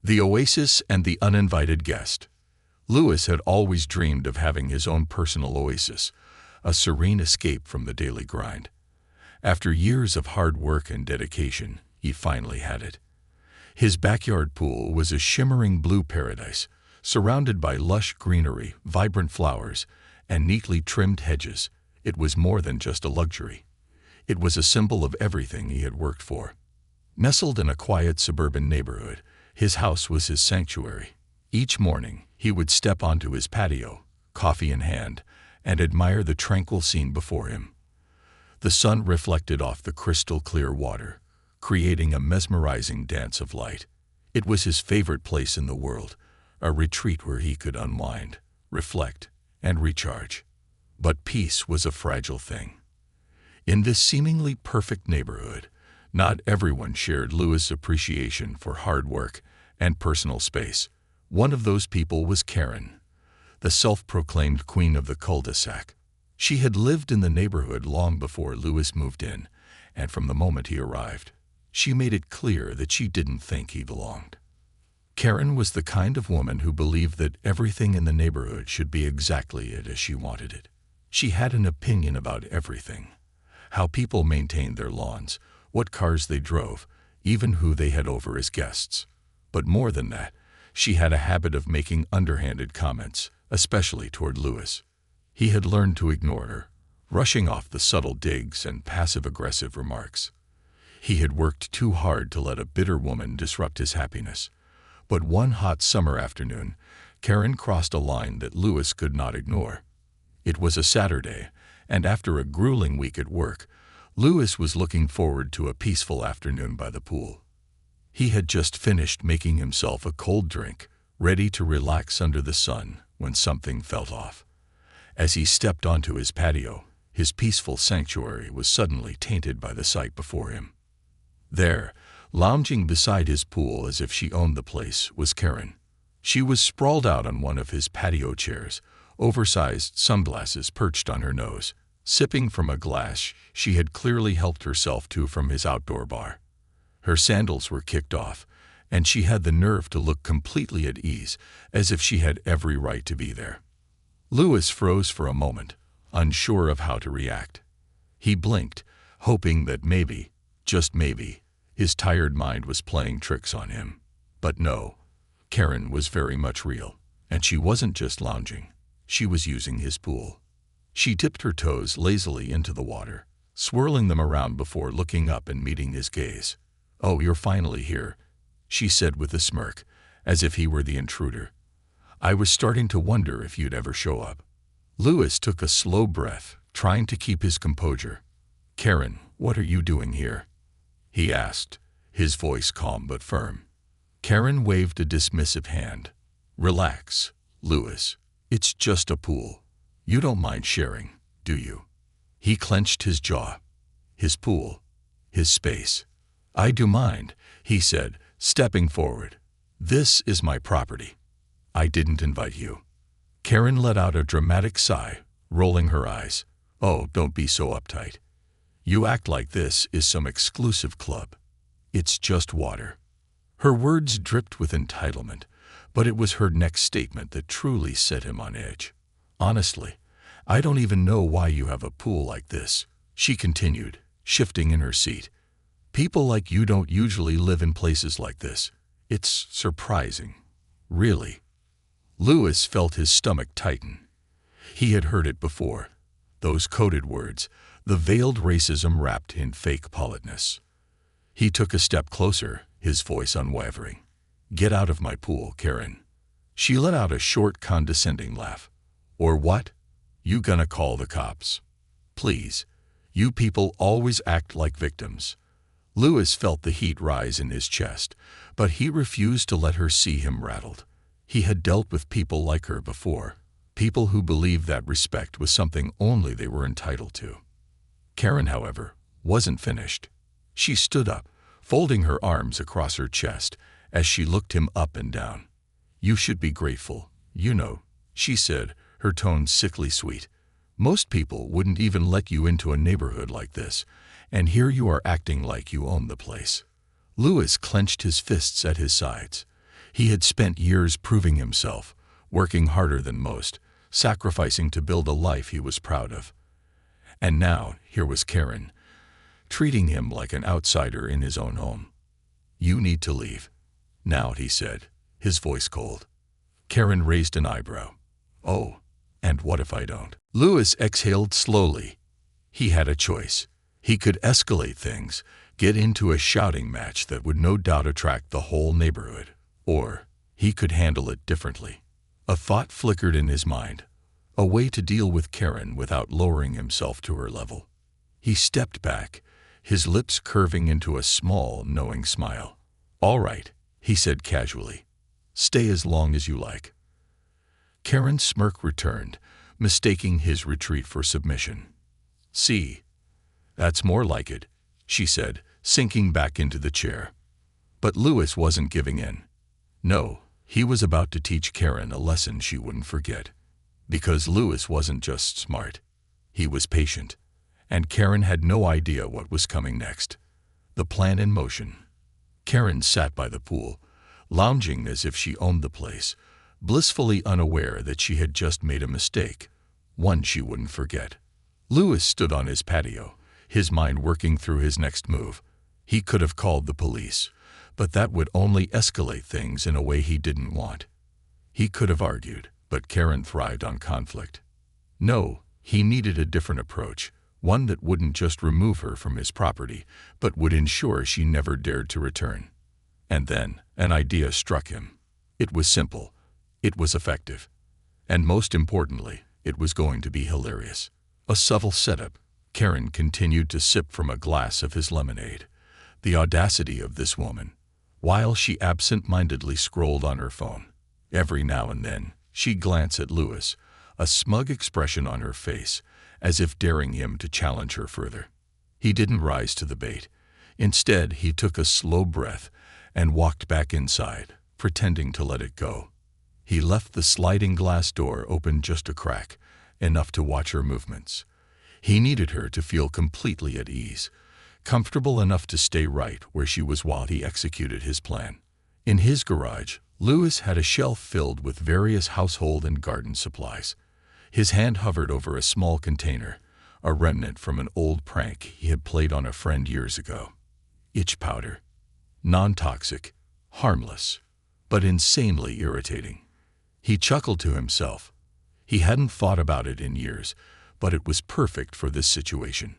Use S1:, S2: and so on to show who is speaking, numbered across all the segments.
S1: The oasis and the uninvited guest. Louis had always dreamed of having his own personal oasis, a serene escape from the daily grind. After years of hard work and dedication, he finally had it. His backyard pool was a shimmering blue paradise, surrounded by lush greenery, vibrant flowers, and neatly trimmed hedges. It was more than just a luxury. It was a symbol of everything he had worked for. Nestled in a quiet suburban neighborhood, his house was his sanctuary. Each morning, he would step onto his patio, coffee in hand, and admire the tranquil scene before him. The sun reflected off the crystal-clear water, creating a mesmerizing dance of light. It was his favorite place in the world, a retreat where he could unwind, reflect, and recharge. But peace was a fragile thing. In this seemingly perfect neighborhood, not everyone shared Louis' appreciation for hard work and personal space. One of those people was Karen, the self-proclaimed queen of the cul-de-sac. She had lived in the neighborhood long before Louis moved in, and from the moment he arrived, she made it clear that she didn't think he belonged. Karen was the kind of woman who believed that everything in the neighborhood should be exactly as she wanted it. She had an opinion about everything: how people maintained their lawns, what cars they drove, even who they had over as guests. But more than that, she had a habit of making underhanded comments, especially toward Louis. He had learned to ignore her, rushing off the subtle digs and passive-aggressive remarks. He had worked too hard to let a bitter woman disrupt his happiness. But one hot summer afternoon, Karen crossed a line that Louis could not ignore. It was a Saturday, and after a grueling week at work, Louis was looking forward to a peaceful afternoon by the pool. He had just finished making himself a cold drink, ready to relax under the sun, when something felt off. As he stepped onto his patio, his peaceful sanctuary was suddenly tainted by the sight before him. There, lounging beside his pool as if she owned the place, was Karen. She was sprawled out on one of his patio chairs, oversized sunglasses perched on her nose, sipping from a glass she had clearly helped herself to from his outdoor bar. Her sandals were kicked off, and she had the nerve to look completely at ease, as if she had every right to be there. Louis froze for a moment, unsure of how to react. He blinked, hoping that maybe, just maybe, his tired mind was playing tricks on him. But no, Karen was very much real, and she wasn't just lounging. She was using his pool. She dipped her toes lazily into the water, swirling them around before looking up and meeting his gaze. "Oh, you're finally here," she said with a smirk, as if he were the intruder. "I was starting to wonder if you'd ever show up." Louis took a slow breath, trying to keep his composure. "Karen, what are you doing here?" he asked, his voice calm but firm. Karen waved a dismissive hand. "Relax, Louis. It's just a pool. You don't mind sharing, do you?" He clenched his jaw. His pool. His space. "I do mind," he said, stepping forward. "This is my property. I didn't invite you." Karen let out a dramatic sigh, rolling her eyes. "Oh, don't be so uptight. You act like this is some exclusive club. It's just water." Her words dripped with entitlement, but it was her next statement that truly set him on edge. "Honestly, I don't even know why you have a pool like this," she continued, shifting in her seat. "People like you don't usually live in places like this. It's surprising. Really." Louis felt his stomach tighten. He had heard it before. Those coded words, the veiled racism wrapped in fake politeness. He took a step closer, his voice unwavering. "Get out of my pool, Karen." She let out a short, condescending laugh. "Or what? You gonna call the cops? Please. You people always act like victims." Louis felt the heat rise in his chest, but he refused to let her see him rattled. He had dealt with people like her before, people who believed that respect was something only they were entitled to. Karen, however, wasn't finished. She stood up, folding her arms across her chest as she looked him up and down. "You should be grateful, you know," she said, her tone sickly sweet. "Most people wouldn't even let you into a neighborhood like this, and here you are acting like you own the place." Louis clenched his fists at his sides. He had spent years proving himself, working harder than most, sacrificing to build a life he was proud of. And now, here was Karen, treating him like an outsider in his own home. "You need to leave now," he said, his voice cold. Karen raised an eyebrow. "Oh, and what if I don't?" Louis exhaled slowly. He had a choice. He could escalate things, get into a shouting match that would no doubt attract the whole neighborhood. Or he could handle it differently. A thought flickered in his mind, a way to deal with Karen without lowering himself to her level. He stepped back, his lips curving into a small, knowing smile. "All right," he said casually. "Stay as long as you like." Karen's smirk returned, mistaking his retreat for submission. "See, that's more like it," she said, sinking back into the chair. But Louis wasn't giving in. No, he was about to teach Karen a lesson she wouldn't forget. Because Louis wasn't just smart. He was patient. And Karen had no idea what was coming next. The plan in motion. Karen sat by the pool, lounging as if she owned the place, blissfully unaware that she had just made a mistake, one she wouldn't forget. Louis stood on his patio, his mind working through his next move. He could have called the police, but that would only escalate things in a way he didn't want. He could have argued, but Karen thrived on conflict. No, he needed a different approach, one that wouldn't just remove her from his property, but would ensure she never dared to return. And then, an idea struck him. It was simple. It was effective. And most importantly, it was going to be hilarious. A subtle setup. Karen continued to sip from a glass of his lemonade. The audacity of this woman. While she absent-mindedly scrolled on her phone. Every now and then, she'd glance at Louis, a smug expression on her face, as if daring him to challenge her further. He didn't rise to the bait. Instead, he took a slow breath and walked back inside, pretending to let it go. He left the sliding glass door open just a crack, enough to watch her movements. He needed her to feel completely at ease, comfortable enough to stay right where she was while he executed his plan. In his garage, Louis had a shelf filled with various household and garden supplies. His hand hovered over a small container, a remnant from an old prank he had played on a friend years ago. Itch powder. Non-toxic, harmless, but insanely irritating. He chuckled to himself. He hadn't thought about it in years, but it was perfect for this situation.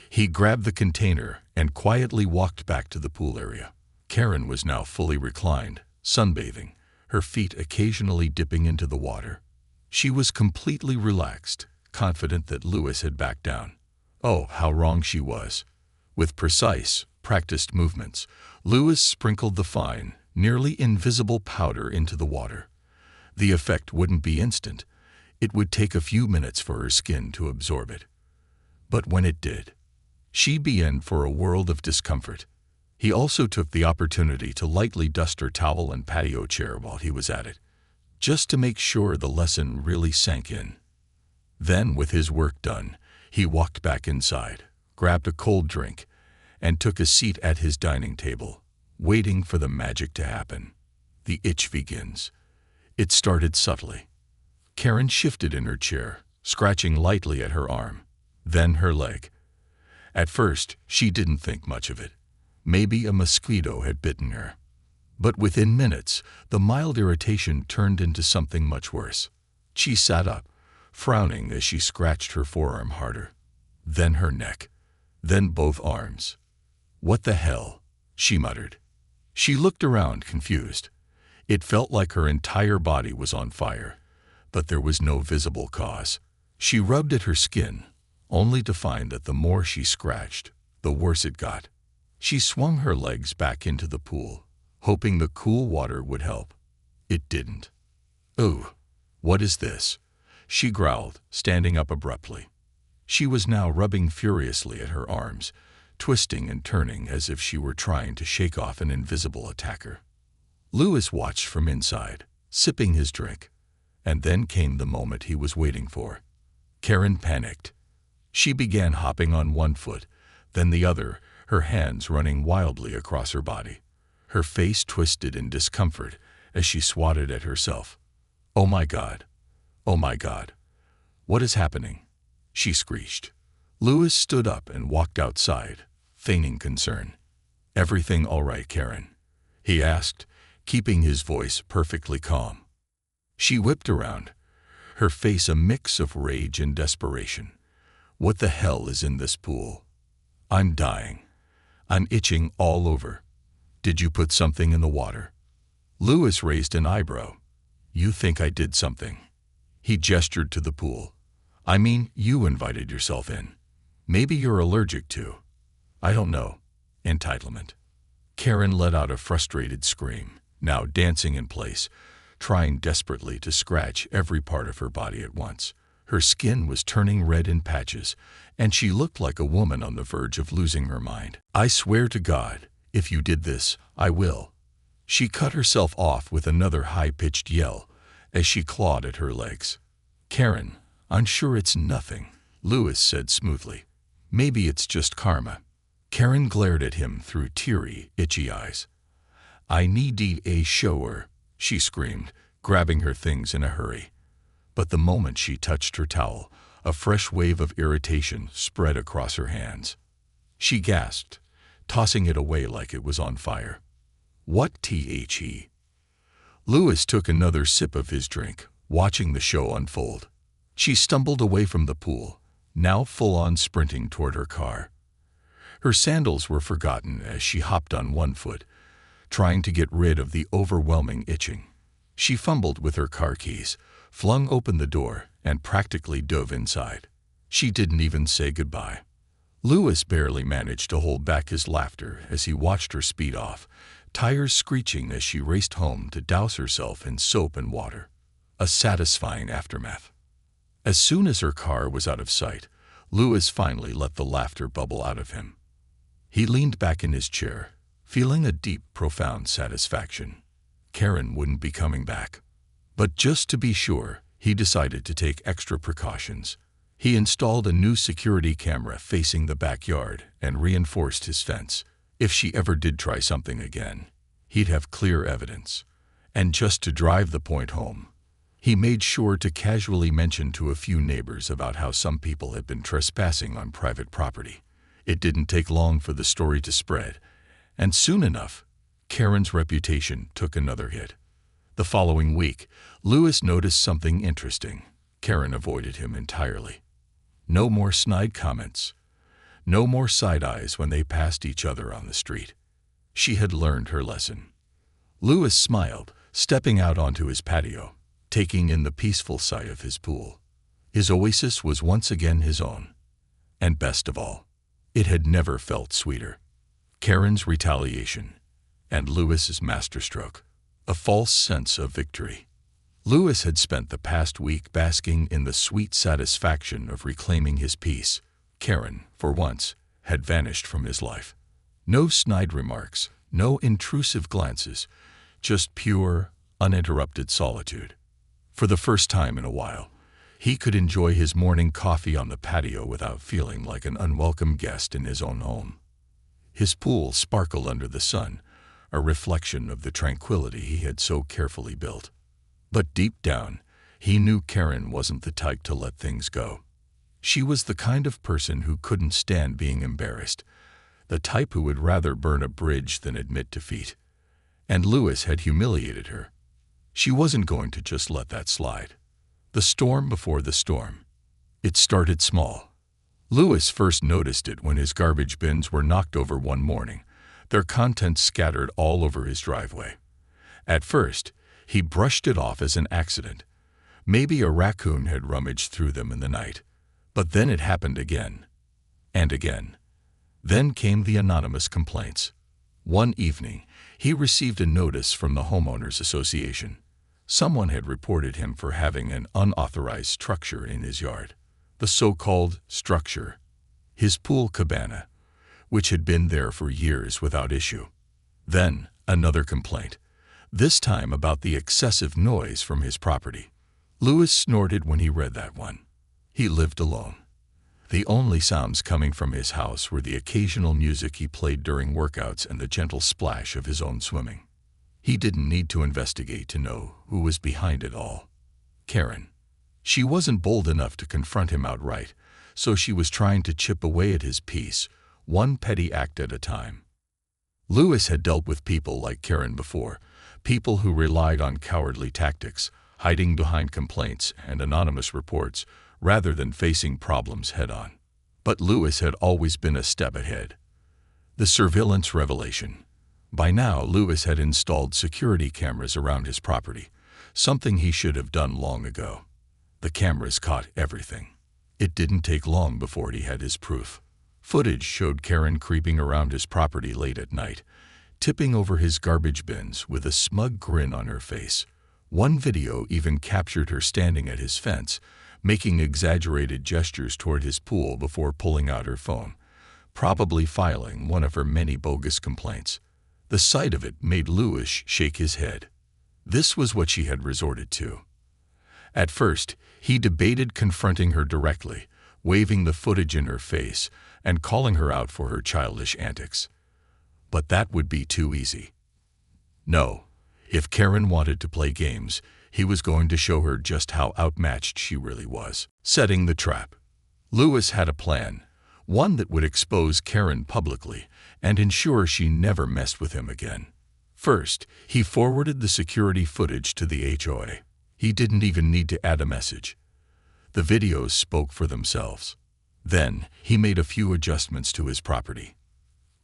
S1: He grabbed the container and quietly walked back to the pool area. Karen was now fully reclined, sunbathing, her feet occasionally dipping into the water. She was completely relaxed, confident that Louis had backed down. Oh, how wrong she was. With precise, practiced movements, Louis sprinkled the fine, nearly invisible powder into the water. The effect wouldn't be instant. It would take a few minutes for her skin to absorb it. But when it did, she'd be in for a world of discomfort. He also took the opportunity to lightly dust her towel and patio chair while he was at it, just to make sure the lesson really sank in. Then, with his work done, he walked back inside, grabbed a cold drink, and took a seat at his dining table, waiting for the magic to happen. The itch begins. It started subtly. Karen shifted in her chair, scratching lightly at her arm, then her leg. At first, she didn't think much of it. Maybe a mosquito had bitten her. But within minutes, the mild irritation turned into something much worse. She sat up, frowning as she scratched her forearm harder. Then her neck. Then both arms. "What the hell?" she muttered. She looked around, confused. It felt like her entire body was on fire, but there was no visible cause. She rubbed at her skin, only to find that the more she scratched, the worse it got. She swung her legs back into the pool, hoping the cool water would help. It didn't. "Ooh, what is this?" she growled, standing up abruptly. She was now rubbing furiously at her arms, twisting and turning as if she were trying to shake off an invisible attacker. Louis watched from inside, sipping his drink, and then came the moment he was waiting for. Karen panicked. She began hopping on one foot, then the other, her hands running wildly across her body. Her face twisted in discomfort, as she swatted at herself. "Oh my God! Oh my God! What is happening?" she screeched. Louis stood up and walked outside, feigning concern. "Everything all right, Karen?" he asked, keeping his voice perfectly calm. She whipped around, her face a mix of rage and desperation. "What the hell is in this pool? I'm dying. I'm itching all over. Did you put something in the water?" Louis raised an eyebrow. "You think I did something?" He gestured to the pool. "I mean, you invited yourself in. Maybe you're allergic to, I don't know, entitlement." Karen let out a frustrated scream, now dancing in place, trying desperately to scratch every part of her body at once. Her skin was turning red in patches, and she looked like a woman on the verge of losing her mind. "I swear to God, if you did this, I will." She cut herself off with another high-pitched yell as she clawed at her legs. "Karen, I'm sure it's nothing," Louis said smoothly. "Maybe it's just karma." Karen glared at him through teary, itchy eyes. "I need a shower," she screamed, grabbing her things in a hurry. But the moment she touched her towel, a fresh wave of irritation spread across her hands. She gasped, tossing it away like it was on fire. "What the?" Louis took another sip of his drink, watching the show unfold. She stumbled away from the pool, now full-on sprinting toward her car. Her sandals were forgotten as she hopped on one foot, trying to get rid of the overwhelming itching. She fumbled with her car keys, flung open the door, and practically dove inside. She didn't even say goodbye. Louis barely managed to hold back his laughter as he watched her speed off, tires screeching as she raced home to douse herself in soap and water. A satisfying aftermath. As soon as her car was out of sight, Louis finally let the laughter bubble out of him. He leaned back in his chair, feeling a deep, profound satisfaction. Karen wouldn't be coming back. But just to be sure, he decided to take extra precautions. He installed a new security camera facing the backyard and reinforced his fence. If she ever did try something again, he'd have clear evidence. And just to drive the point home, he made sure to casually mention to a few neighbors about how some people had been trespassing on private property. It didn't take long for the story to spread, and soon enough, Karen's reputation took another hit. The following week, Louis noticed something interesting. Karen avoided him entirely. No more snide comments. No more side eyes when they passed each other on the street. She had learned her lesson. Louis smiled, stepping out onto his patio, taking in the peaceful sight of his pool. His oasis was once again his own. And best of all, it had never felt sweeter. Karen's retaliation, and Louis's masterstroke. A false sense of victory. Louis had spent the past week basking in the sweet satisfaction of reclaiming his peace. Karen, for once, had vanished from his life. No snide remarks, no intrusive glances, just pure, uninterrupted solitude. For the first time in a while, he could enjoy his morning coffee on the patio without feeling like an unwelcome guest in his own home. His pool sparkled under the sun, a reflection of the tranquility he had so carefully built. But deep down, he knew Karen wasn't the type to let things go. She was the kind of person who couldn't stand being embarrassed, the type who would rather burn a bridge than admit defeat. And Louis had humiliated her. She wasn't going to just let that slide. The storm before the storm. It started small. Louis first noticed it when his garbage bins were knocked over one morning, their contents scattered all over his driveway. At first, he brushed it off as an accident. Maybe a raccoon had rummaged through them in the night. But then it happened again. And again. Then came the anonymous complaints. One evening, he received a notice from the Homeowners Association. Someone had reported him for having an unauthorized structure in his yard. The so-called structure, his pool cabana, which had been there for years without issue. Then, another complaint, this time about the excessive noise from his property. Louis snorted when he read that one. He lived alone. The only sounds coming from his house were the occasional music he played during workouts and the gentle splash of his own swimming. He didn't need to investigate to know who was behind it all. Karen. She wasn't bold enough to confront him outright, so she was trying to chip away at his peace, one petty act at a time. Lewis had dealt with people like Karen before, people who relied on cowardly tactics, hiding behind complaints and anonymous reports, rather than facing problems head-on. But Lewis had always been a step ahead. The surveillance revelation. By now, Lewis had installed security cameras around his property, something he should have done long ago. The cameras caught everything. It didn't take long before he had his proof. Footage showed Karen creeping around his property late at night, tipping over his garbage bins with a smug grin on her face. One video even captured her standing at his fence, making exaggerated gestures toward his pool before pulling out her phone, probably filing one of her many bogus complaints. The sight of it made Lewis shake his head. This was what she had resorted to. At first, he debated confronting her directly, waving the footage in her face and calling her out for her childish antics. But that would be too easy. No, if Karen wanted to play games, he was going to show her just how outmatched she really was. Setting the trap. Lewis had a plan, one that would expose Karen publicly and ensure she never messed with him again. First, he forwarded the security footage to the HOA. He didn't even need to add a message. The videos spoke for themselves. Then, he made a few adjustments to his property.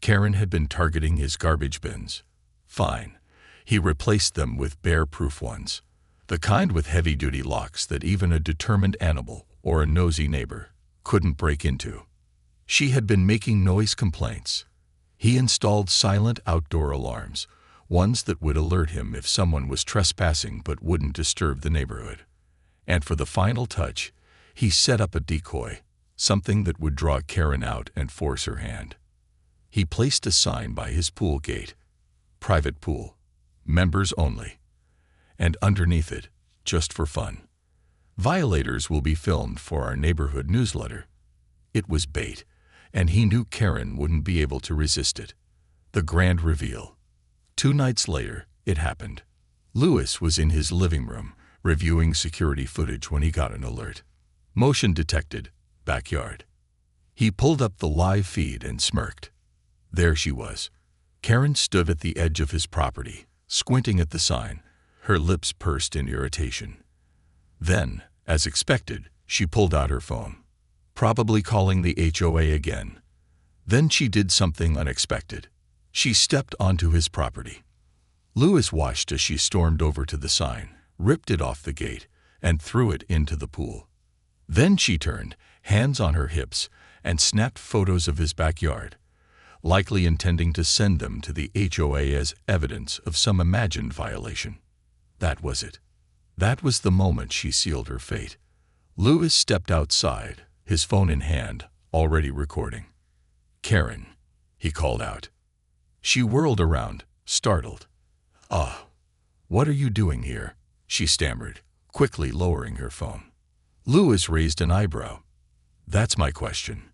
S1: Karen had been targeting his garbage bins. Fine. He replaced them with bear-proof ones, the kind with heavy-duty locks that even a determined animal or a nosy neighbor couldn't break into. She had been making noise complaints. He installed silent outdoor alarms, ones that would alert him if someone was trespassing but wouldn't disturb the neighborhood. And for the final touch, he set up a decoy, something that would draw Karen out and force her hand. He placed a sign by his pool gate, "Private pool, members only," and underneath it, "Just for fun. Violators will be filmed for our neighborhood newsletter." It was bait, and he knew Karen wouldn't be able to resist it. The grand reveal. 2 nights later, it happened. Lewis was in his living room, reviewing security footage when he got an alert. Motion detected, backyard. He pulled up the live feed and smirked. There she was. Karen stood at the edge of his property, squinting at the sign, her lips pursed in irritation. Then, as expected, she pulled out her phone, probably calling the HOA again. Then she did something unexpected. She stepped onto his property. Lewis watched as she stormed over to the sign, ripped it off the gate, and threw it into the pool. Then she turned, hands on her hips, and snapped photos of his backyard, likely intending to send them to the HOA as evidence of some imagined violation. That was it. That was the moment she sealed her fate. Lewis stepped outside, his phone in hand, already recording. "Karen," he called out. She whirled around, startled. "Ah, what are you doing here?" she stammered, quickly lowering her phone. Lewis raised an eyebrow. "That's my question."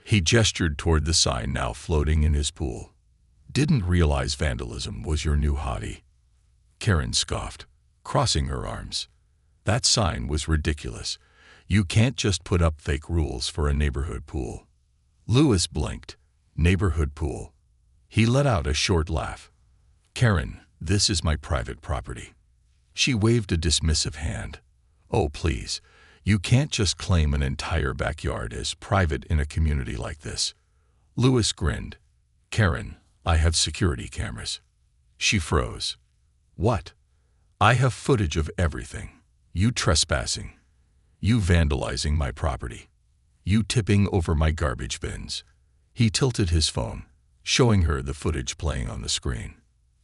S1: He gestured toward the sign now floating in his pool. "Didn't realize vandalism was your new hobby." Karen scoffed, crossing her arms. That sign was ridiculous. You can't just put up fake rules for a neighborhood pool. Lewis blinked. Neighborhood pool. He let out a short laugh. "Karen, this is my private property." She waved a dismissive hand. "Oh, please. You can't just claim an entire backyard as private in a community like this." Lewis grinned. "Karen, I have security cameras." She froze. "What?" "I have footage of everything. You trespassing. You vandalizing my property. You tipping over my garbage bins." He tilted his phone, showing her the footage playing on the screen.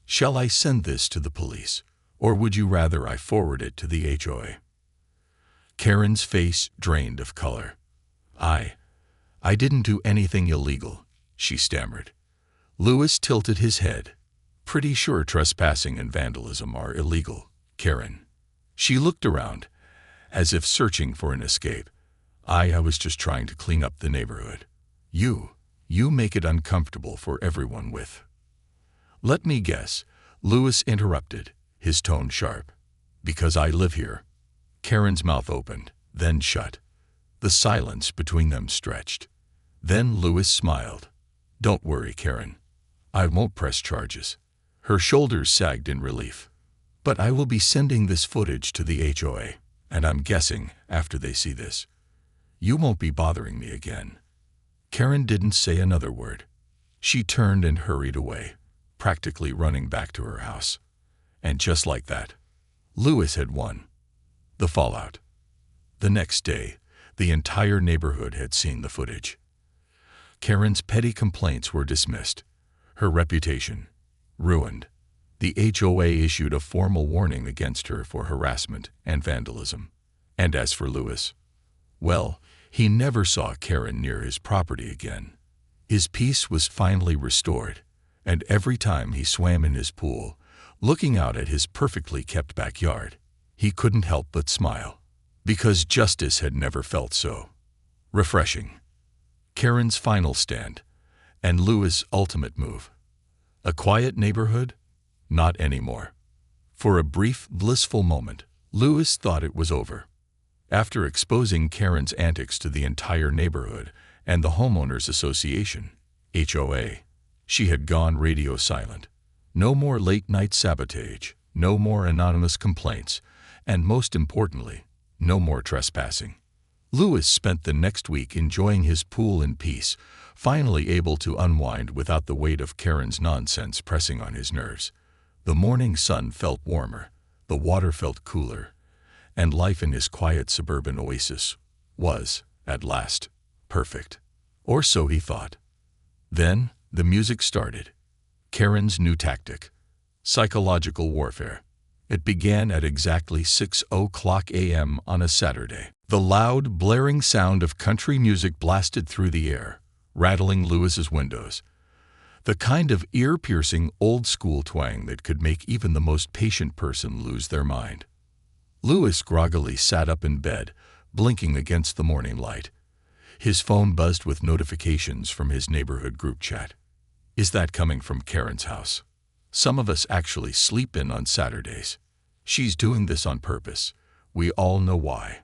S1: "Shall I send this to the police, or would you rather I forward it to the HOA?" Karen's face drained of color. I didn't do anything illegal," she stammered. Lewis tilted his head. "Pretty sure trespassing and vandalism are illegal, Karen." She looked around, as if searching for an escape. I was just trying to clean up the neighborhood. You make it uncomfortable for everyone with." "Let me guess, Louis interrupted, his tone sharp. Because I live here. Karen's mouth opened, then shut. The silence between them stretched. Then Louis smiled. Don't worry, Karen. I won't press charges. Her shoulders sagged in relief. But I will be sending this footage to the HOA, and I'm guessing, after they see this, you won't be bothering me again. Karen didn't say another word. She turned and hurried away, practically running back to her house. And just like that, Louis had won. The fallout. The next day, the entire neighborhood had seen the footage. Karen's petty complaints were dismissed. Her reputation ruined. The HOA issued a formal warning against her for harassment and vandalism. And as for Louis, well, he never saw Karen near his property again. His peace was finally restored, and every time he swam in his pool, looking out at his perfectly kept backyard, he couldn't help but smile, because justice had never felt so refreshing. Karen's final stand, and Louis' ultimate move. A quiet neighborhood? Not anymore. For a brief, blissful moment, Louis thought it was over. After exposing Karen's antics to the entire neighborhood and the Homeowners Association, HOA, she had gone radio silent. No more late-night sabotage, no more anonymous complaints, and most importantly, no more trespassing. Louis spent the next week enjoying his pool in peace, finally able to unwind without the weight of Karen's nonsense pressing on his nerves. The morning sun felt warmer, the water felt cooler, and life in his quiet suburban oasis was, at last, perfect. Or so he thought. Then, the music started. Karen's new tactic. Psychological warfare. It began at exactly 6:00 a.m. on a Saturday. The loud, blaring sound of country music blasted through the air, rattling Louis's windows. The kind of ear-piercing, old-school twang that could make even the most patient person lose their mind. Louis groggily sat up in bed, blinking against the morning light. His phone buzzed with notifications from his neighborhood group chat. Is that coming from Karen's house? Some of us actually sleep in on Saturdays. She's doing this on purpose. We all know why.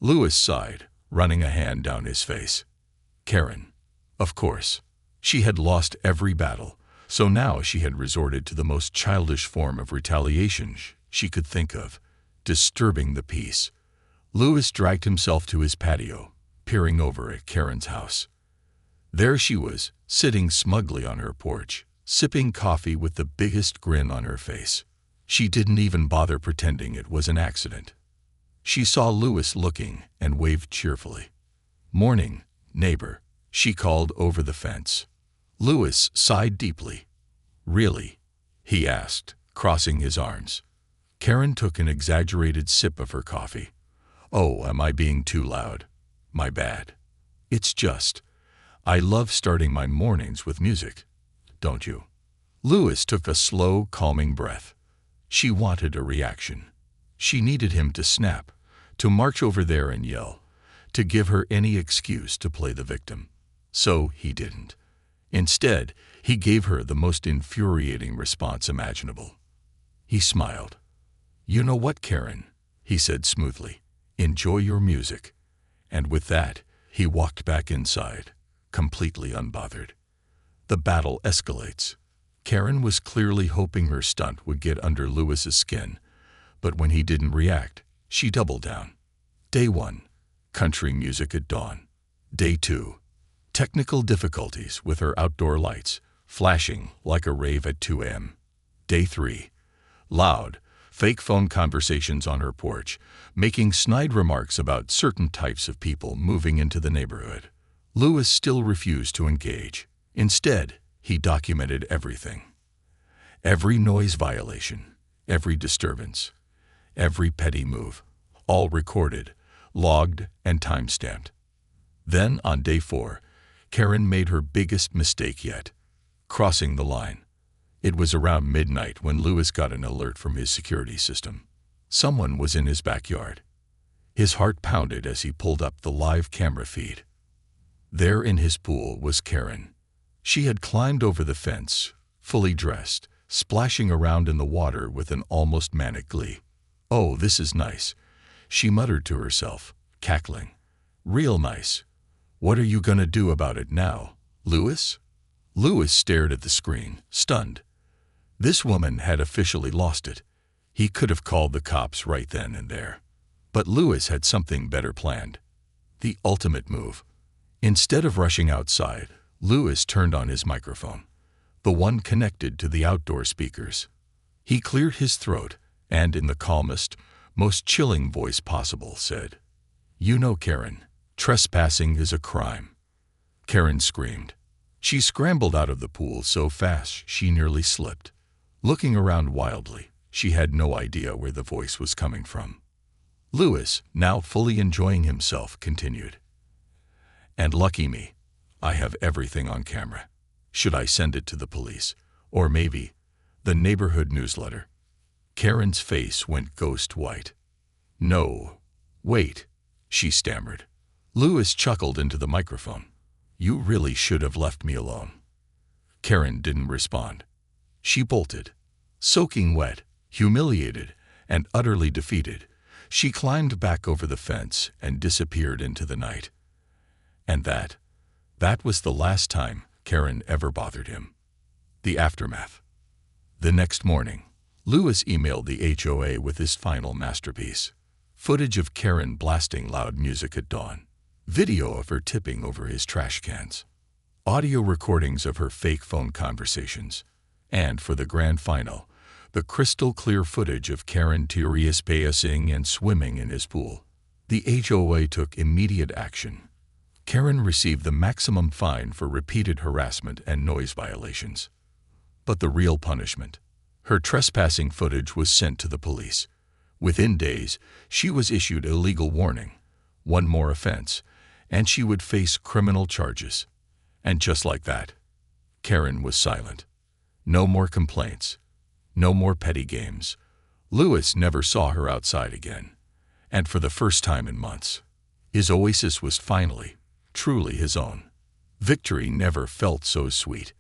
S1: Louis sighed, running a hand down his face. Karen. Of course. She had lost every battle, so now she had resorted to the most childish form of retaliation she could think of, disturbing the peace. Louis dragged himself to his patio, peering over at Karen's house. There she was, sitting smugly on her porch, sipping coffee with the biggest grin on her face. She didn't even bother pretending it was an accident. She saw Louis looking and waved cheerfully. Morning, neighbor, she called over the fence. Louis sighed deeply. Really? He asked, crossing his arms. Karen took an exaggerated sip of her coffee. Oh, am I being too loud? My bad. It's just, I love starting my mornings with music, don't you? Louis took a slow, calming breath. She wanted a reaction. She needed him to snap, to march over there and yell, to give her any excuse to play the victim. So he didn't. Instead, he gave her the most infuriating response imaginable. He smiled. You know what, Karen? He said smoothly. Enjoy your music. And with that, he walked back inside, completely unbothered. The battle escalates. Karen was clearly hoping her stunt would get under Louis's skin, but when he didn't react, she doubled down. Day 1, country music at dawn. Day 2, technical difficulties with her outdoor lights, flashing like a rave at 2 a.m. Day 3, loud, fake phone conversations on her porch, making snide remarks about certain types of people moving into the neighborhood. Louis still refused to engage. Instead, he documented everything. Every noise violation, every disturbance, every petty move, all recorded, logged, and time-stamped. Then, on day 4, Karen made her biggest mistake yet, crossing the line. It was around midnight when Louis got an alert from his security system. Someone was in his backyard. His heart pounded as he pulled up the live camera feed. There in his pool was Karen. She had climbed over the fence, fully dressed, splashing around in the water with an almost manic glee. "Oh, this is nice," she muttered to herself, cackling. "Real nice. What are you gonna do about it now, Louis?" Louis stared at the screen, stunned. This woman had officially lost it. He could have called the cops right then and there. But Louis had something better planned. The ultimate move. Instead of rushing outside, Louis turned on his microphone, the one connected to the outdoor speakers. He cleared his throat and, in the calmest, most chilling voice possible, said, "You know, Karen, trespassing is a crime." Karen screamed. She scrambled out of the pool so fast she nearly slipped. Looking around wildly, she had no idea where the voice was coming from. Louis, now fully enjoying himself, continued, "And lucky me, I have everything on camera. Should I send it to the police? Or maybe the neighborhood newsletter?" Karen's face went ghost white. "No, wait," she stammered. Louis chuckled into the microphone. "You really should have left me alone." Karen didn't respond. She bolted. Soaking wet, humiliated, and utterly defeated, she climbed back over the fence and disappeared into the night. And that was the last time Karen ever bothered him. The aftermath. The next morning, Louis emailed the HOA with his final masterpiece. Footage of Karen blasting loud music at dawn. Video of her tipping over his trash cans. Audio recordings of her fake phone conversations. And for the grand final, the crystal-clear footage of Karen trespassing and swimming in his pool. The HOA took immediate action. Karen received the maximum fine for repeated harassment and noise violations. But the real punishment. Her trespassing footage was sent to the police. Within days, she was issued a legal warning. One more offense, and she would face criminal charges. And just like that, Karen was silent. No more complaints. No more petty games. Louis never saw her outside again. And for the first time in months, his oasis was finally, truly his own. Victory never felt so sweet.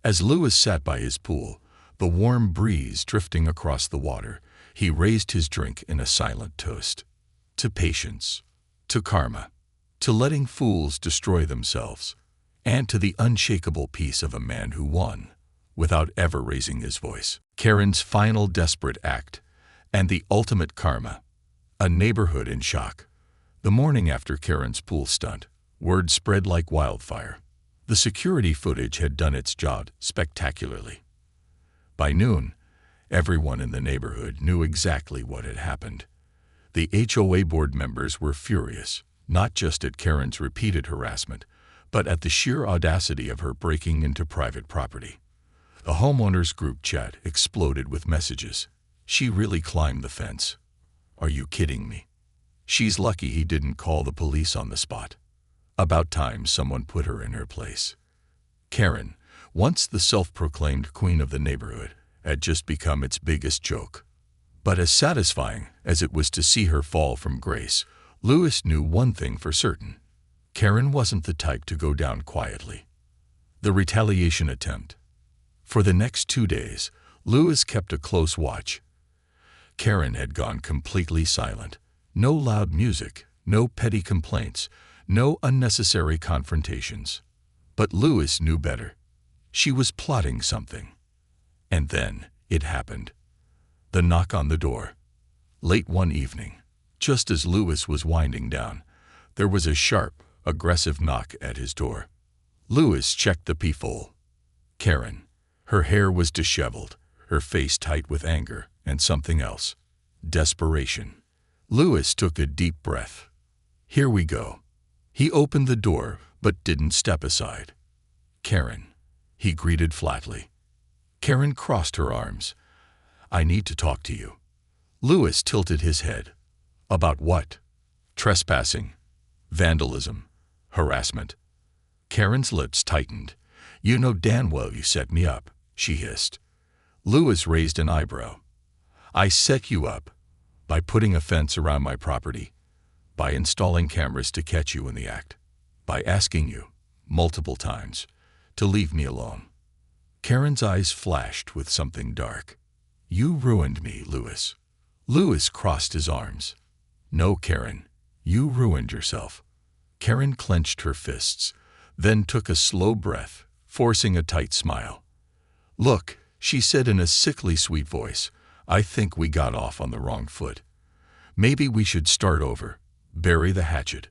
S1: As Louis sat by his pool, the warm breeze drifting across the water, he raised his drink in a silent toast. To patience, to karma, to letting fools destroy themselves, and to the unshakable peace of a man who won, without ever raising his voice. Karen's final desperate act, and the ultimate karma. A neighborhood in shock. The morning after Karen's pool stunt, word spread like wildfire. The security footage had done its job spectacularly. By noon, everyone in the neighborhood knew exactly what had happened. The HOA board members were furious, not just at Karen's repeated harassment, but at the sheer audacity of her breaking into private property. The homeowners group chat exploded with messages. "She really climbed the fence. Are you kidding me? She's lucky he didn't call the police on the spot. About time someone put her in her place." Karen, once the self-proclaimed queen of the neighborhood, had just become its biggest joke. But as satisfying as it was to see her fall from grace, Louis knew one thing for certain. Karen wasn't the type to go down quietly. The retaliation attempt. For the next 2 days, Louis kept a close watch. Karen had gone completely silent. No loud music, no petty complaints, no unnecessary confrontations. But Louis knew better. She was plotting something. And then it happened. The knock on the door. Late one evening, just as Louis was winding down, there was a sharp, aggressive knock at his door. Louis checked the peephole. Karen. Her hair was disheveled, her face tight with anger and something else. Desperation. Louis took a deep breath. Here we go. He opened the door, but didn't step aside. "Karen," he greeted flatly. Karen crossed her arms. "I need to talk to you." Louis tilted his head. "About what?" "Trespassing. Vandalism. Harassment." Karen's lips tightened. "You know damn well you set me up," she hissed. Louis raised an eyebrow. "I set you up by putting a fence around my property, by installing cameras to catch you in the act, by asking you, multiple times, to leave me alone." Karen's eyes flashed with something dark. You ruined me, Louis. Louis crossed his arms. No, Karen, you ruined yourself. Karen clenched her fists, then took a slow breath, forcing a tight smile. Look, she said in a sickly sweet voice, I think we got off on the wrong foot. Maybe we should start over, bury the hatchet.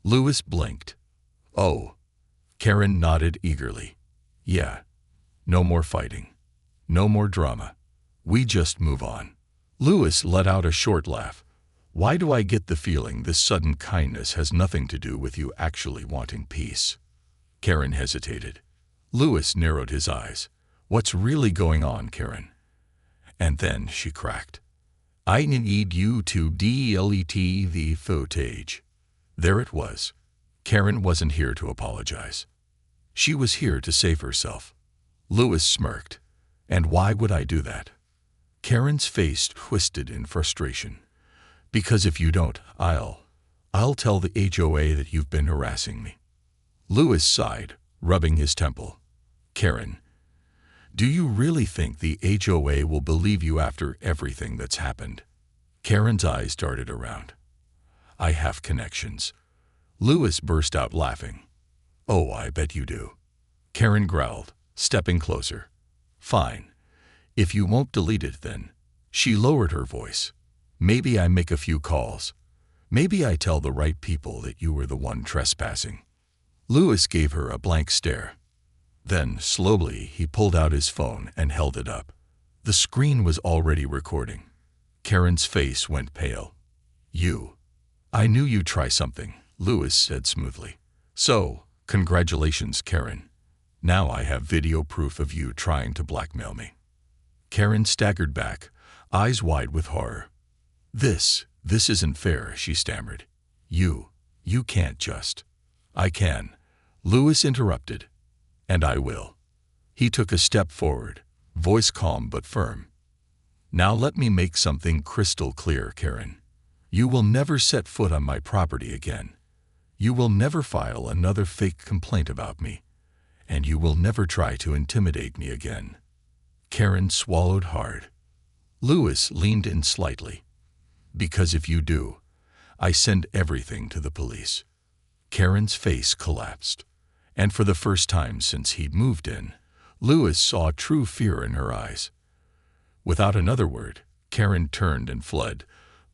S1: Louis blinked. Oh. Karen nodded eagerly. Yeah. No more fighting. No more drama. We just move on. Louis let out a short laugh. Why do I get the feeling this sudden kindness has nothing to do with you actually wanting peace? Karen hesitated. Louis narrowed his eyes. What's really going on, Karen? And then she cracked. I need you to delete the footage. There it was. Karen wasn't here to apologize. She was here to save herself. Louis smirked. And why would I do that? Karen's face twisted in frustration. Because if you don't, I'll tell the HOA that you've been harassing me. Louis sighed, rubbing his temple. Karen, do you really think the HOA will believe you after everything that's happened? Karen's eyes darted around. I have connections. Louis burst out laughing. Oh, I bet you do. Karen growled, stepping closer. Fine. If you won't delete it then. She lowered her voice. Maybe I make a few calls. Maybe I tell the right people that you were the one trespassing. Louis gave her a blank stare. Then, slowly, he pulled out his phone and held it up. The screen was already recording. Karen's face went pale. You. I knew you'd try something, Louis said smoothly. So, congratulations, Karen. Now I have video proof of you trying to blackmail me. Karen staggered back, eyes wide with horror. This isn't fair, she stammered. You can't just. I can. Louis interrupted. And I will. He took a step forward, voice calm but firm. Now let me make something crystal clear, Karen. You will never set foot on my property again. You will never file another fake complaint about me. And you will never try to intimidate me again. Karen swallowed hard. Louis leaned in slightly. Because if you do, I send everything to the police. Karen's face collapsed. And for the first time since he'd moved in, Louis saw true fear in her eyes. Without another word, Karen turned and fled,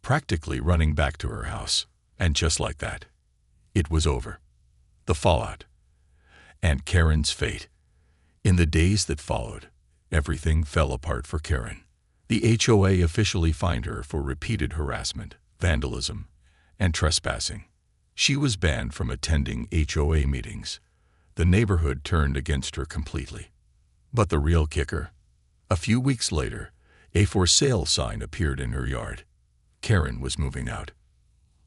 S1: practically running back to her house. And just like that, it was over. The fallout. And Karen's fate. In the days that followed, everything fell apart for Karen. The HOA officially fined her for repeated harassment, vandalism, and trespassing. She was banned from attending HOA meetings. The neighborhood turned against her completely. But the real kicker? A few weeks later, a for sale sign appeared in her yard. Karen was moving out.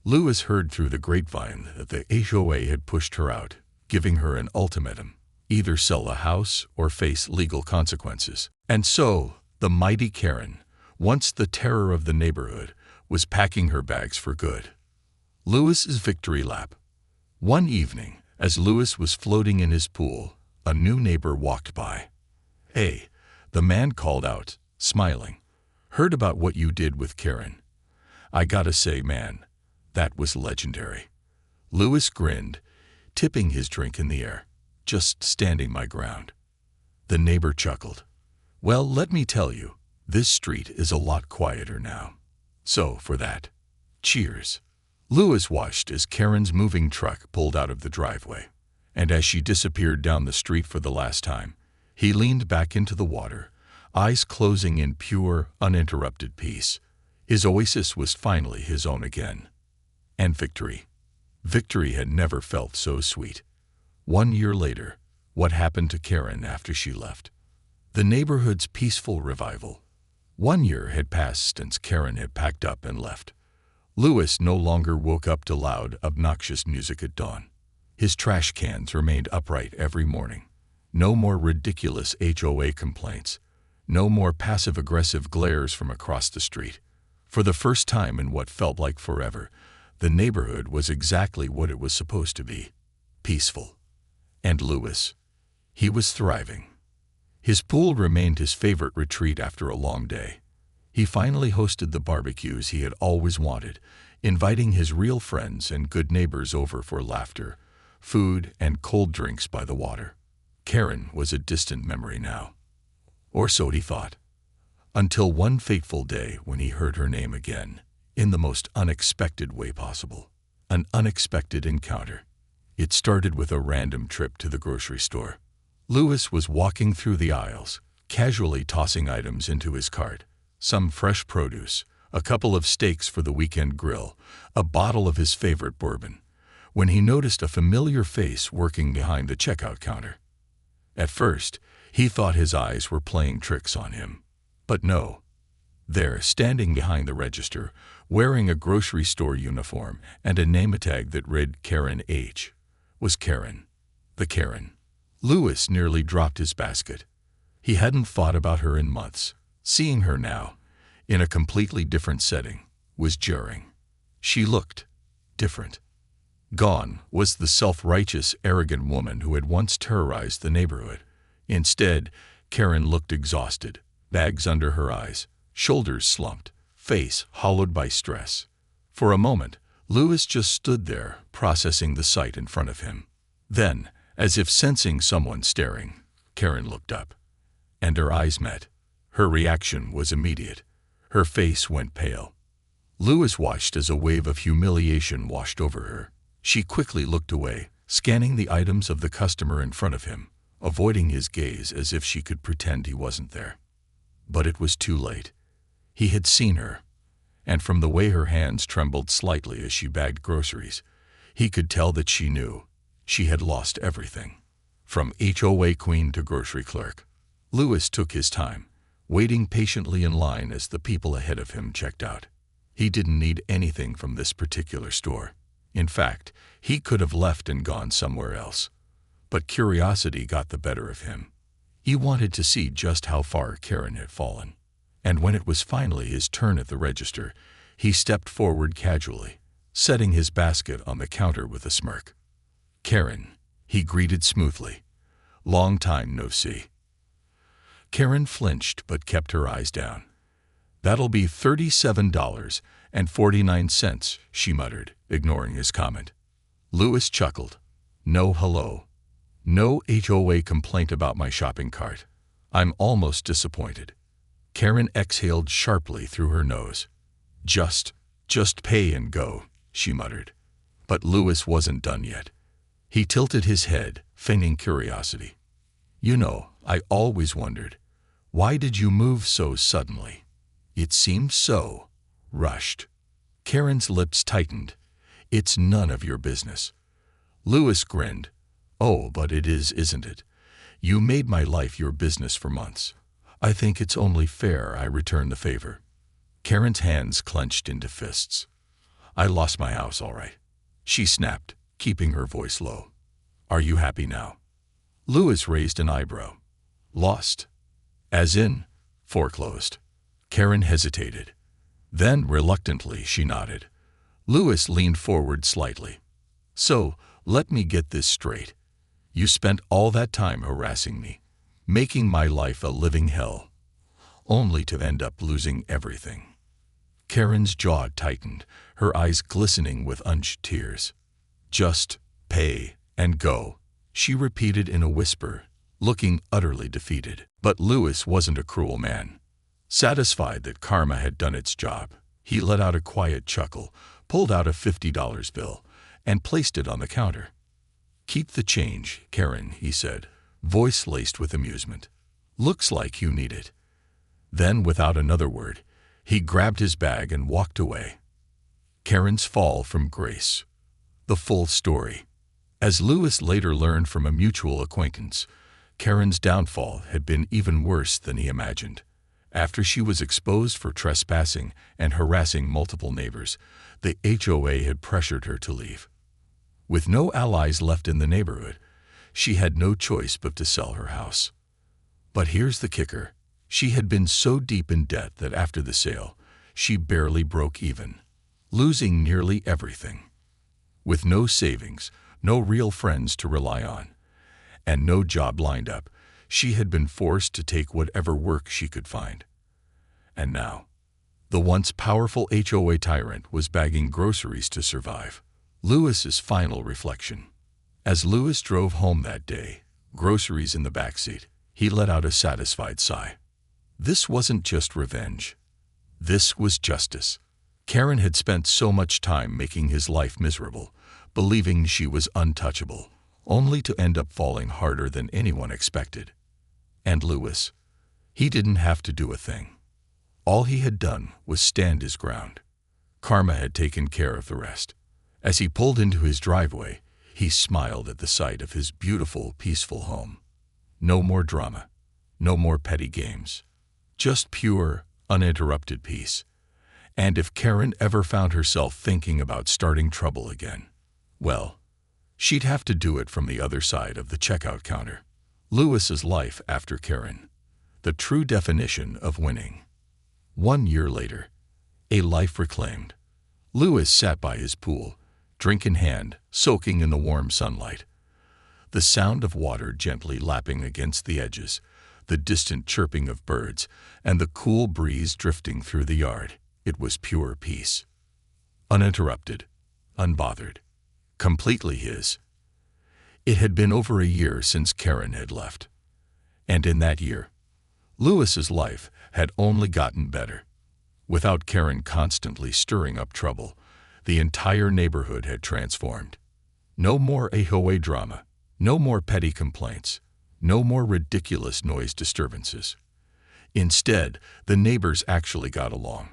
S1: Louis heard through the grapevine that the HOA had pushed her out, giving her an ultimatum: either sell the house or face legal consequences. And so, the mighty Karen, once the terror of the neighborhood, was packing her bags for good. Louis's victory lap. One evening, as Louis was floating in his pool, a new neighbor walked by. Hey, the man called out, smiling. Heard about what you did with Karen. I gotta say, man, that was legendary. Louis grinned, tipping his drink in the air. Just standing my ground. The neighbor chuckled. Well, let me tell you, this street is a lot quieter now. So, for that, cheers. Louis watched as Karen's moving truck pulled out of the driveway, and as she disappeared down the street for the last time, he leaned back into the water, eyes closing in pure, uninterrupted peace. His oasis was finally his own again. And victory. Victory had never felt so sweet. 1 year later, what happened to Karen after she left? The neighborhood's peaceful revival. 1 year had passed since Karen had packed up and left. Louis no longer woke up to loud, obnoxious music at dawn. His trash cans remained upright every morning. No more ridiculous HOA complaints. No more passive-aggressive glares from across the street. For the first time in what felt like forever, the neighborhood was exactly what it was supposed to be. Peaceful. And Louis. He was thriving. His pool remained his favorite retreat after a long day. He finally hosted the barbecues he had always wanted, inviting his real friends and good neighbors over for laughter, food, and cold drinks by the water. Karen was a distant memory now. Or so he thought. Until one fateful day when he heard her name again, in the most unexpected way possible. An unexpected encounter. It started with a random trip to the grocery store. Louis was walking through the aisles, casually tossing items into his cart. Some fresh produce, a couple of steaks for the weekend grill, a bottle of his favorite bourbon, when he noticed a familiar face working behind the checkout counter. At first, he thought his eyes were playing tricks on him. But no. There, standing behind the register, wearing a grocery store uniform and a name tag that read Karen H., was Karen. The Karen. Louis nearly dropped his basket. He hadn't thought about her in months. Seeing her now, in a completely different setting, was jarring. She looked different. Gone was the self-righteous, arrogant woman who had once terrorized the neighborhood. Instead, Karen looked exhausted, bags under her eyes, shoulders slumped, face hollowed by stress. For a moment, Louis just stood there, processing the sight in front of him. Then, as if sensing someone staring, Karen looked up, and her eyes met. Her reaction was immediate. Her face went pale. Louis watched as a wave of humiliation washed over her. She quickly looked away, scanning the items of the customer in front of him, avoiding his gaze as if she could pretend he wasn't there. But it was too late. He had seen her, and from the way her hands trembled slightly as she bagged groceries, he could tell that she knew. She had lost everything. From HOA queen to grocery clerk. Louis took his time, waiting patiently in line as the people ahead of him checked out. He didn't need anything from this particular store. In fact, he could have left and gone somewhere else. But curiosity got the better of him. He wanted to see just how far Karen had fallen. And when it was finally his turn at the register, he stepped forward casually, setting his basket on the counter with a smirk. "Karen," he greeted smoothly. "Long time no see." Karen flinched but kept her eyes down. "That'll be $37.49, she muttered, ignoring his comment. Louis chuckled. "No hello. No HOA complaint about my shopping cart. I'm almost disappointed." Karen exhaled sharply through her nose. Just pay and go," she muttered. But Louis wasn't done yet. He tilted his head, feigning curiosity. "You know, I always wondered, why did you move so suddenly? It seemed so rushed." Karen's lips tightened. "It's none of your business." Louis grinned. "Oh, but it is, isn't it? You made my life your business for months. I think it's only fair I return the favor." Karen's hands clenched into fists. "I lost my house, all right," she snapped, keeping her voice low. "Are you happy now?" Louis raised an eyebrow. "Lost? As in, foreclosed?" Karen hesitated. Then, reluctantly, she nodded. Louis leaned forward slightly. "So, let me get this straight. You spent all that time harassing me, making my life a living hell, only to end up losing everything." Karen's jaw tightened, her eyes glistening with unshed tears. "Just pay and go," she repeated in a whisper, looking utterly defeated. But Louis wasn't a cruel man. Satisfied that karma had done its job, he let out a quiet chuckle, pulled out a $50 bill, and placed it on the counter. "Keep the change, Karen," he said, voice laced with amusement. "Looks like you need it." Then, without another word, he grabbed his bag and walked away. Karen's fall from grace. The full story. As Louis later learned from a mutual acquaintance, Karen's downfall had been even worse than he imagined. After she was exposed for trespassing and harassing multiple neighbors, the HOA had pressured her to leave. With no allies left in the neighborhood, she had no choice but to sell her house. But here's the kicker. She had been so deep in debt that after the sale, she barely broke even, losing nearly everything. With no savings, no real friends to rely on, and no job lined up, She had been forced to take whatever work she could find. And now, the once powerful HOA tyrant was bagging groceries to survive. Lewis's final reflection. As Lewis drove home that day, groceries in the backseat, he let out a satisfied sigh. This wasn't just revenge. This was justice. Karen had spent so much time making his life miserable, believing she was untouchable, only to end up falling harder than anyone expected. And Lewis, he didn't have to do a thing. All he had done was stand his ground. Karma had taken care of the rest. As he pulled into his driveway, he smiled at the sight of his beautiful, peaceful home. No more drama, no more petty games, just pure, uninterrupted peace. And if Karen ever found herself thinking about starting trouble again, well, she'd have to do it from the other side of the checkout counter. Lewis's life after Karen. The true definition of winning. 1 year later, a life reclaimed. Lewis sat by his pool, drink in hand, soaking in the warm sunlight. The sound of water gently lapping against the edges, the distant chirping of birds, and the cool breeze drifting through the yard. It was pure peace. Uninterrupted, unbothered, completely his. It had been over a year since Karen had left. And in that year, Lewis's life had only gotten better. Without Karen constantly stirring up trouble, the entire neighborhood had transformed. No more HOA drama, no more petty complaints, no more ridiculous noise disturbances. Instead, the neighbors actually got along.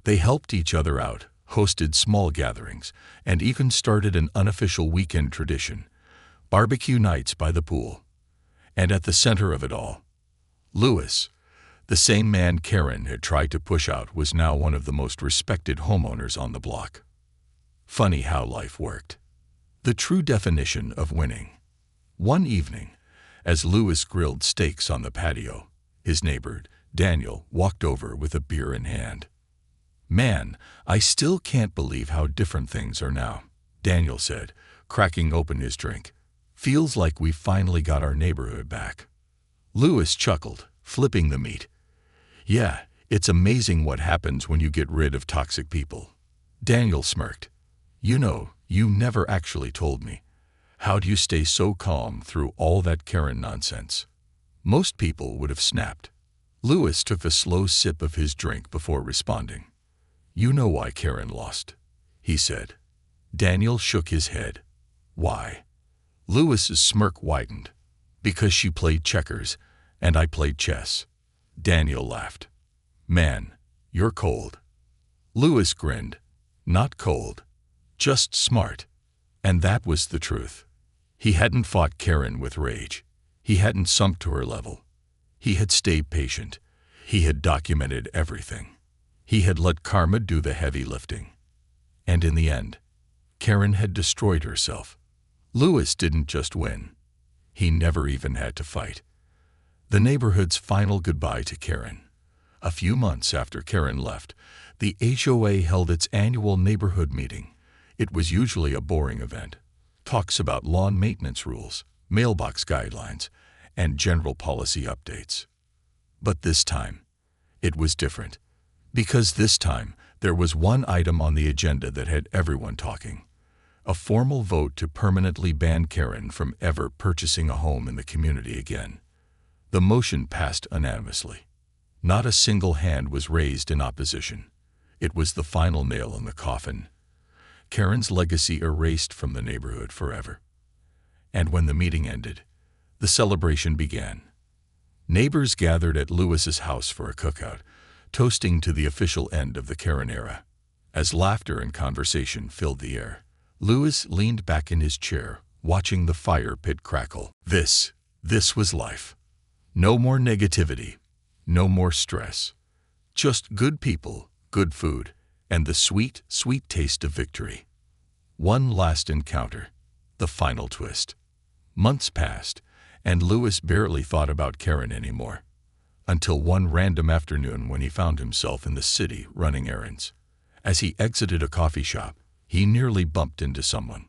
S1: They helped each other out, hosted small gatherings, and even started an unofficial weekend tradition, barbecue nights by the pool. And at the center of it all, Lewis, the same man Karen had tried to push out, was now one of the most respected homeowners on the block. Funny how life worked. The true definition of winning. One evening, as Lewis grilled steaks on the patio, his neighbor, Daniel, walked over with a beer in hand. "Man, I still can't believe how different things are now," Daniel said, cracking open his drink. "Feels like we finally got our neighborhood back." Lewis chuckled, flipping the meat. "Yeah, it's amazing what happens when you get rid of toxic people." Daniel smirked. "You know, you never actually told me. How do you stay so calm through all that Karen nonsense?" Most people would have snapped. Lewis took a slow sip of his drink before responding. "You know why Karen lost," he said. Daniel shook his head. "Why?" Lewis's smirk widened. "Because she played checkers, and I played chess." Daniel laughed. "Man, you're cold." Lewis grinned. Not cold, just smart. And that was the truth. He hadn't fought Karen with rage. He hadn't sunk to her level. He had stayed patient. He had documented everything. He had let karma do the heavy lifting. And in the end, Karen had destroyed herself. Lewis didn't just win. He never even had to fight. The neighborhood's final goodbye to Karen. A few months after Karen left, the HOA held its annual neighborhood meeting. It was usually a boring event. Talks about lawn maintenance rules, mailbox guidelines, and general policy updates. But this time, it was different. Because this time, there was one item on the agenda that had everyone talking. A formal vote to permanently ban Karen from ever purchasing a home in the community again. The motion passed unanimously. Not a single hand was raised in opposition. It was the final nail in the coffin. Karen's legacy erased from the neighborhood forever. And when the meeting ended, the celebration began. Neighbors gathered at Lewis's house for a cookout, toasting to the official end of the Karen era. As laughter and conversation filled the air, Lewis leaned back in his chair, watching the fire pit crackle. This was life. No more negativity, no more stress. Just good people, good food, and the sweet, sweet taste of victory. One last encounter, the final twist. Months passed, and Lewis barely thought about Karen anymore. Until one random afternoon when he found himself in the city running errands. As he exited a coffee shop, he nearly bumped into someone.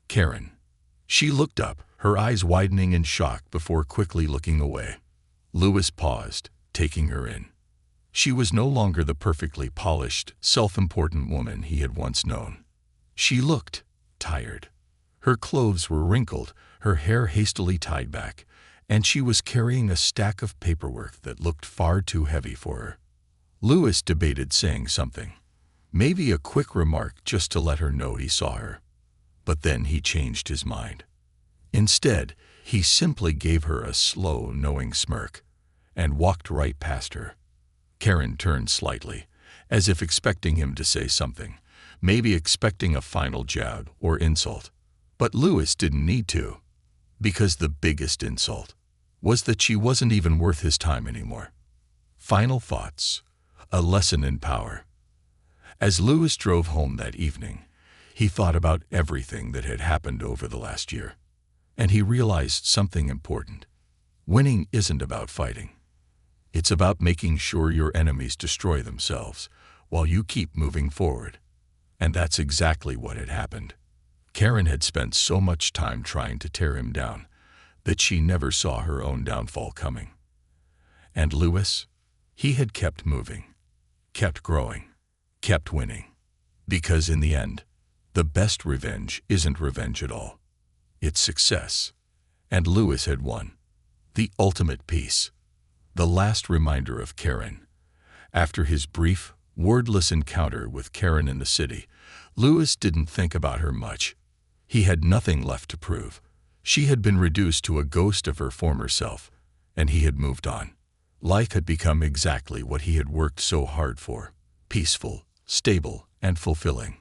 S1: Karen. She looked up, her eyes widening in shock before quickly looking away. Louis paused, taking her in. She was no longer the perfectly polished, self-important woman he had once known. She looked tired. Her clothes were wrinkled, her hair hastily tied back, and she was carrying a stack of paperwork that looked far too heavy for her. Louis debated saying something, maybe a quick remark just to let her know he saw her. But then he changed his mind. Instead, he simply gave her a slow, knowing smirk and walked right past her. Karen turned slightly, as if expecting him to say something, maybe expecting a final jab or insult. But Louis didn't need to, because the biggest insult was that she wasn't even worth his time anymore. Final thoughts, a lesson in power. As Louis drove home that evening, he thought about everything that had happened over the last year, and he realized something important. Winning isn't about fighting. It's about making sure your enemies destroy themselves while you keep moving forward. And that's exactly what had happened. Karen had spent so much time trying to tear him down that she never saw her own downfall coming. And Louis, he had kept moving, kept growing, kept winning. Because in the end, the best revenge isn't revenge at all. It's success. And Louis had won. The ultimate peace. The last reminder of Karen. After his brief, wordless encounter with Karen in the city, Louis didn't think about her much. He had nothing left to prove. She had been reduced to a ghost of her former self, and he had moved on. Life had become exactly what he had worked so hard for, peaceful, stable, and fulfilling.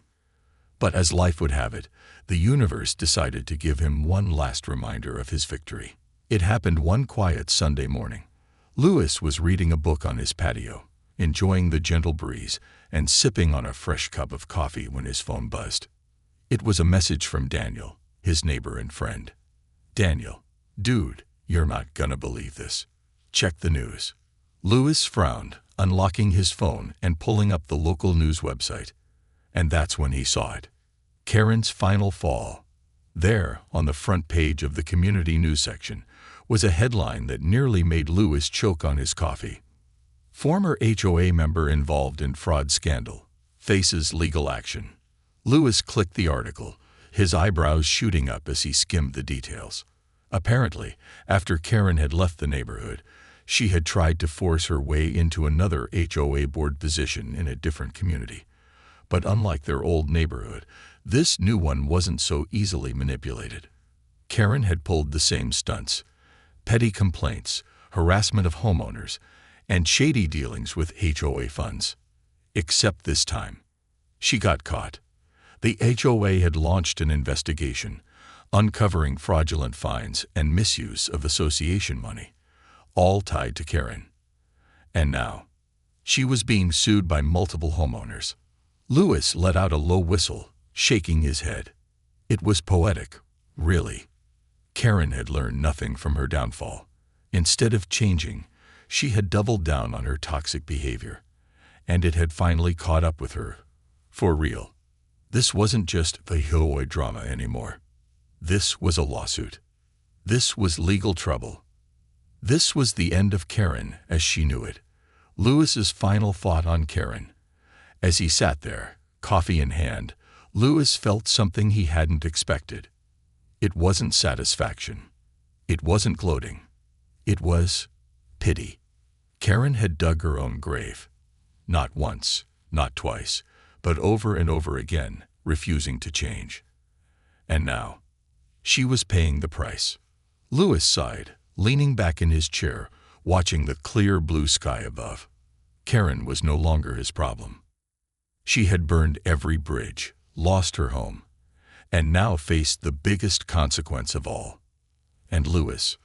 S1: But as life would have it, the universe decided to give him one last reminder of his victory. It happened one quiet Sunday morning. Louis was reading a book on his patio, enjoying the gentle breeze and sipping on a fresh cup of coffee when his phone buzzed. It was a message from Daniel, his neighbor and friend. Daniel, dude, you're not gonna believe this. Check the news. Louis frowned, unlocking his phone and pulling up the local news website. And that's when he saw it. Karen's final fall. There, on the front page of the community news section, was a headline that nearly made Louis choke on his coffee. Former HOA member involved in fraud scandal faces legal action. Louis clicked the article, his eyebrows shooting up as he skimmed the details. Apparently, after Karen had left the neighborhood, she had tried to force her way into another HOA board position in a different community. But unlike their old neighborhood, this new one wasn't so easily manipulated. Karen had pulled the same stunts: petty complaints, harassment of homeowners, and shady dealings with HOA funds. Except this time, she got caught. The HOA had launched an investigation, uncovering fraudulent fines and misuse of association money, all tied to Karen. And now, she was being sued by multiple homeowners. Louis let out a low whistle, shaking his head. It was poetic, really. Karen had learned nothing from her downfall. Instead of changing, she had doubled down on her toxic behavior, and it had finally caught up with her. For real. This wasn't just the HOA drama anymore. This was a lawsuit. This was legal trouble. This was the end of Karen as she knew it. Louis's final thought on Karen. As he sat there, coffee in hand, Louis felt something he hadn't expected. It wasn't satisfaction. It wasn't gloating. It was pity. Karen had dug her own grave. Not once, not twice, but over and over again, refusing to change. And now, she was paying the price. Louis sighed, leaning back in his chair, watching the clear blue sky above. Karen was no longer his problem. She had burned every bridge, lost her home, and now faced the biggest consequence of all. And Louis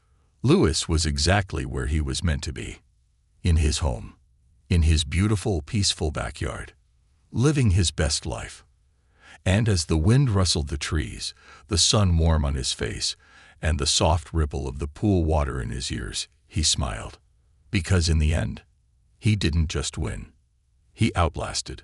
S1: was exactly where he was meant to be. In his home. In his beautiful, peaceful backyard. Living his best life. And as the wind rustled the trees, the sun warm on his face, and the soft ripple of the pool water in his ears, he smiled. Because in the end, he didn't just win. He outlasted